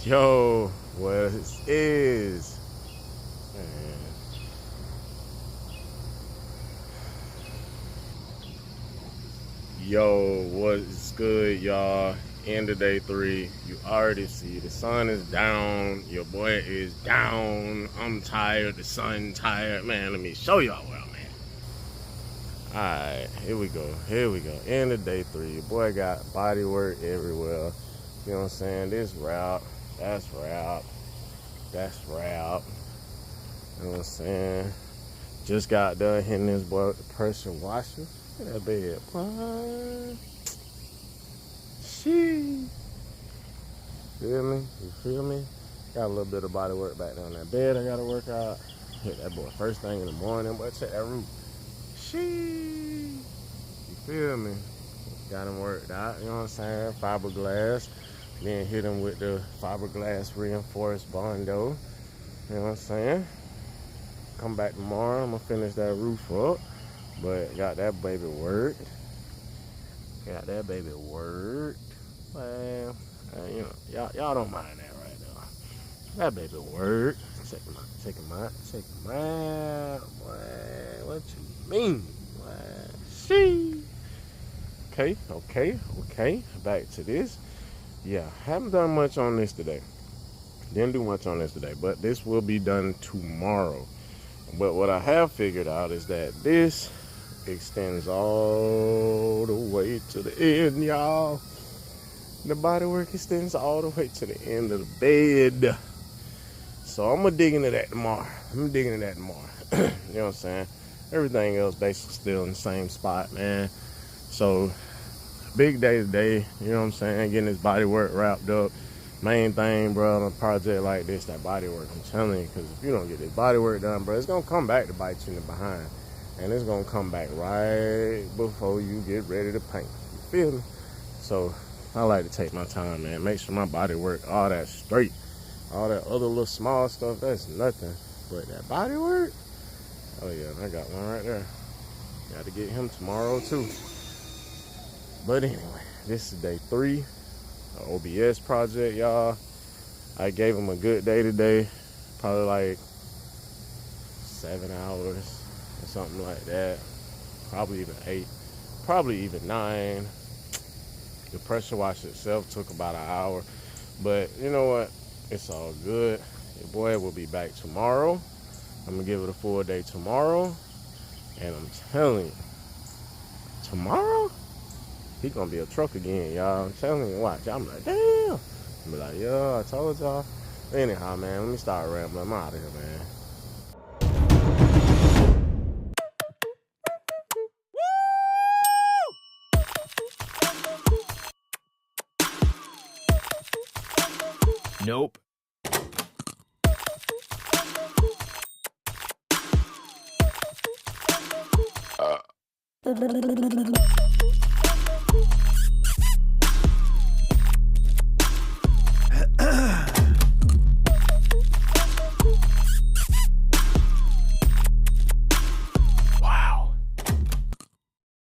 Yo, what is, man. Yo, what's good, y'all? End of day 3. You already see the sun is down. Your boy is down. I'm tired. The sun tired. Man, let me show y'all where I'm at. Alright, here we go. Here we go. End of day 3. Your boy got bodywork everywhere. You know what I'm saying? This route. That's route. That's route. You know what I'm saying? Just got done hitting this boy with the pressure washer. Look at that bed. What? She. Feel me? You feel me? Got a little bit of body work back there on that bed I gotta work out. Hit that boy first thing in the morning, boy. Check that roof. She. You feel me? Got him worked out, you know what I'm saying? Fiberglass. Then hit him with the fiberglass reinforced Bondo. You know what I'm saying? Come back tomorrow, I'm gonna finish that roof up. But got that baby worked. Got that baby worked. Man, you know, y'all don't mind that right now. That baby worked. Check him out. Boy, what you mean? Boy, see. Okay. Back to this. Yeah, haven't done much on this today. Didn't do much on this today, but this will be done tomorrow. But what I have figured out is that this extends all the way to the end, y'all. The bodywork extends all the way to the end of the bed. So I'm gonna dig into that tomorrow. You know what I'm saying? Everything else basically still in the same spot, man. So big day today, you know what I'm saying? Getting this bodywork wrapped up. Main thing, bro, on a project like this, that body work, I'm telling you, because if you don't get this body work done, bro, it's going to come back to bite you in the behind. And it's going to come back right before you get ready to paint. You feel me? So I like to take my time, man. Make sure my body work, all that straight. All that other little small stuff, that's nothing. But that body work, oh yeah, I got one right there. Got to get him tomorrow, too. But anyway, this is day 3. OBS project, y'all. I gave him a good day today, probably like 7 hours or something like that, probably even 8, probably even 9. The pressure wash itself took about an hour, but you know what, it's all good. Your boy will be back tomorrow. I'm gonna give it a full day tomorrow, and I'm telling you, tomorrow he gonna be a truck again, y'all. I'm telling you, watch. I'm like, damn. I'm like, yo, I told y'all. Anyhow, man, let me start rambling. I'm out of here, man. Nope.